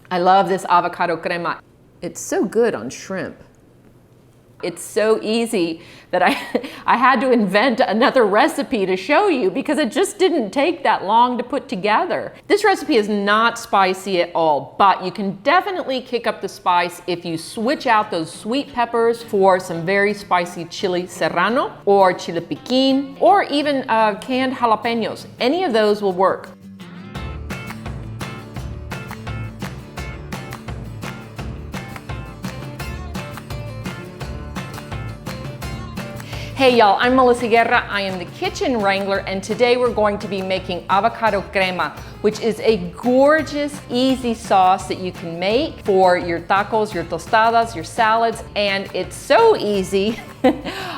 I love this avocado crema. It's so good on shrimp. It's so easy that I had to invent another recipe to show you because it just didn't take that long to put together. This recipe is not spicy at all, but you can definitely kick up the spice if you switch out those sweet peppers for some very spicy chili serrano or chile piquin or even canned jalapenos. Any of those will work. Hey y'all, I'm Melissa Guerra. I am the kitchen wrangler, and today we're going to be making avocado crema, which is a gorgeous, easy sauce that you can make for your tacos, your tostadas, your salads, and it's so easy.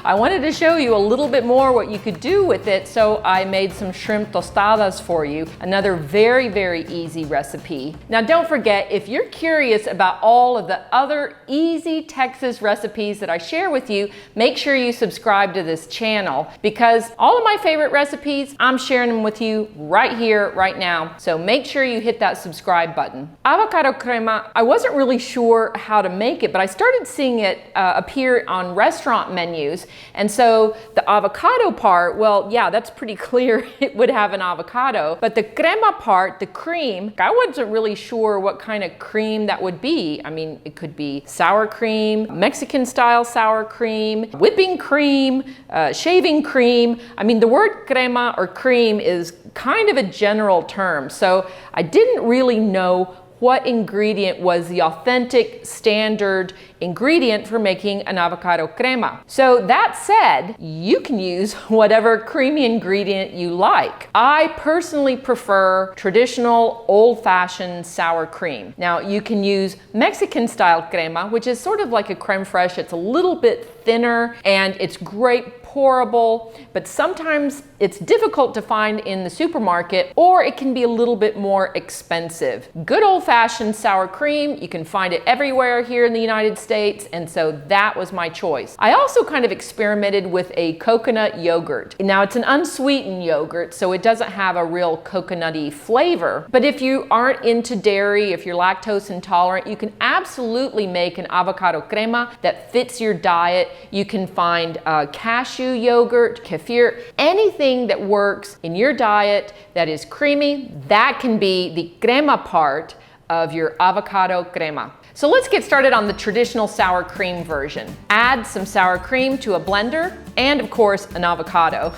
I wanted to show you a little bit more what you could do with it, so I made some shrimp tostadas for you. Another very, very easy recipe. Now don't forget, if you're curious about all of the other easy Texas recipes that I share with you, make sure you subscribe to this channel because all of my favorite recipes, I'm sharing them with you right here, right now. So make sure you hit that subscribe button. Avocado crema, I wasn't really sure how to make it, but I started seeing it appear on restaurant menus. And so the avocado part, well, yeah, that's pretty clear. It would have an avocado, but the crema part, the cream, I wasn't really sure what kind of cream that would be. I mean, it could be sour cream, Mexican style sour cream, whipping cream, shaving cream. I mean, the word crema or cream is kind of a general term. So I didn't really know what ingredient was the authentic standard ingredient for making an avocado crema. So that said, you can use whatever creamy ingredient you like. I personally prefer traditional old-fashioned sour cream. Now you can use Mexican style crema, which is sort of like a creme fraiche. It's a little bit thinner and it's great pourable, but sometimes it's difficult to find in the supermarket, or it can be a little bit more expensive. Good old-fashioned sour cream, you can find it everywhere here in the United States, and so that was my choice. I also kind of experimented with a coconut yogurt. Now it's an unsweetened yogurt, so it doesn't have a real coconutty flavor, but if you aren't into dairy, if you're lactose intolerant, you can absolutely make an avocado crema that fits your diet. You can find cashew yogurt, kefir, anything that works in your diet that is creamy, that can be the crema part of your avocado crema. So let's get started on the traditional sour cream version. Add some sour cream to a blender and of course an avocado.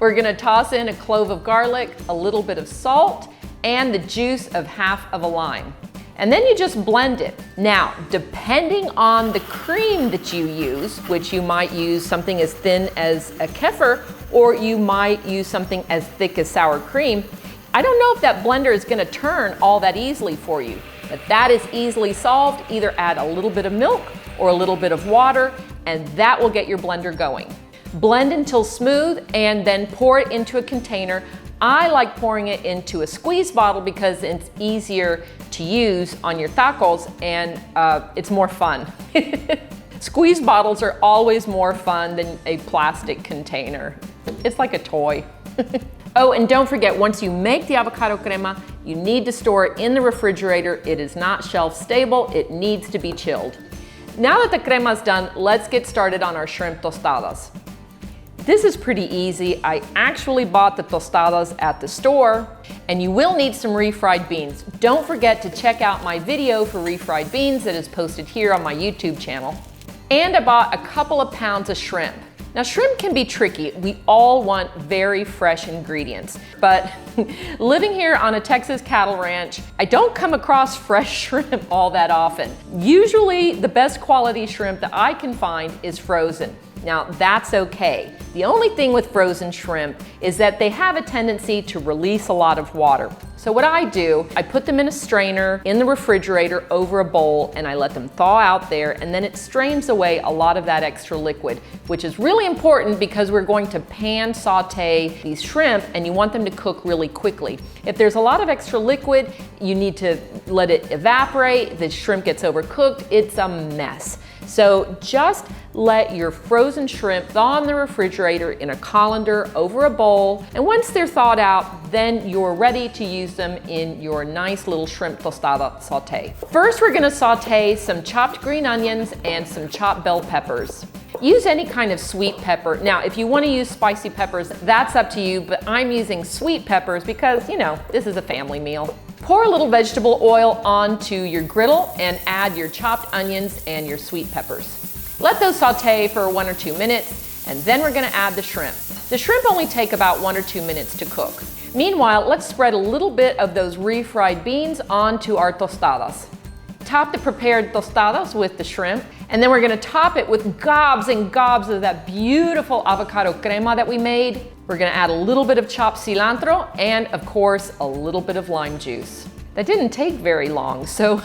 We're gonna toss in a clove of garlic, a little bit of salt, and the juice of half of a lime. And then you just blend it. Now, depending on the cream that you use, which you might use something as thin as a kefir, or you might use something as thick as sour cream, I don't know if that blender is gonna turn all that easily for you, but that is easily solved. Either add a little bit of milk or a little bit of water, and that will get your blender going. Blend until smooth and then pour it into a container. I like pouring it into a squeeze bottle because it's easier to use on your tacos and it's more fun. Squeeze bottles are always more fun than a plastic container. It's like a toy. Oh, and don't forget, once you make the avocado crema, you need to store it in the refrigerator. It is not shelf stable. It needs to be chilled. Now that the crema is done, let's get started on our shrimp tostadas. This is pretty easy. I actually bought the tostadas at the store, and you will need some refried beans. Don't forget to check out my video for refried beans that is posted here on my YouTube channel. And I bought a couple of pounds of shrimp. Now shrimp can be tricky. We all want very fresh ingredients, but living here on a Texas cattle ranch, I don't come across fresh shrimp all that often. Usually the best quality shrimp that I can find is frozen. Now that's okay. The only thing with frozen shrimp is that they have a tendency to release a lot of water. So what I do, I put them in a strainer in the refrigerator over a bowl and I let them thaw out there, and then it strains away a lot of that extra liquid, which is really important because we're going to pan saute these shrimp and you want them to cook really quickly. If there's a lot of extra liquid, you need to let it evaporate, the shrimp gets overcooked, it's a mess. So just let your frozen shrimp thaw in the refrigerator in a colander over a bowl. And once they're thawed out, then you're ready to use them in your nice little shrimp tostada saute. First, we're gonna saute some chopped green onions and some chopped bell peppers. Use any kind of sweet pepper. Now, if you want to use spicy peppers, that's up to you, but I'm using sweet peppers because, you know, this is a family meal. Pour a little vegetable oil onto your griddle and add your chopped onions and your sweet peppers. Let those saute for 1 or 2 minutes, and then we're gonna add the shrimp. The shrimp only take about 1 or 2 minutes to cook. Meanwhile, let's spread a little bit of those refried beans onto our tostadas. Top the prepared tostadas with the shrimp, and then we're gonna top it with gobs and gobs of that beautiful avocado crema that we made. We're gonna add a little bit of chopped cilantro and, of course, a little bit of lime juice. That didn't take very long, so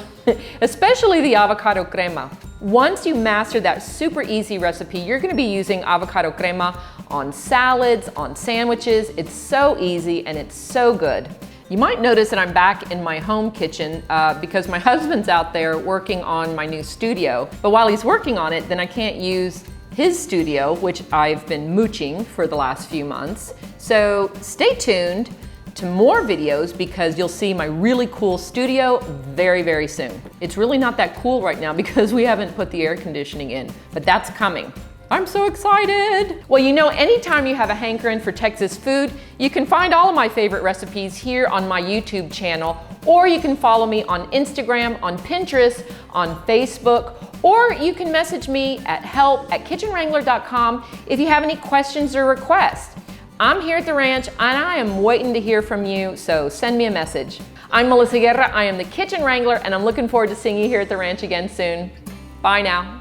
especially the avocado crema. Once you master that super easy recipe, you're gonna be using avocado crema on salads, on sandwiches. It's so easy and it's so good. You might notice that I'm back in my home kitchen because my husband's out there working on my new studio. But while he's working on it, then I can't use his studio, which I've been mooching for the last few months. So stay tuned to more videos because you'll see my really cool studio very, very soon. It's really not that cool right now because we haven't put the air conditioning in, but that's coming. I'm so excited. Well, you know, anytime you have a hankering for Texas food, you can find all of my favorite recipes here on my YouTube channel, or you can follow me on Instagram, on Pinterest, on Facebook, or you can message me at help@kitchenwrangler.com if you have any questions or requests. I'm here at the ranch and I am waiting to hear from you, so send me a message. I'm Melissa Guerra, I am the Kitchen Wrangler, and I'm looking forward to seeing you here at the ranch again soon. Bye now.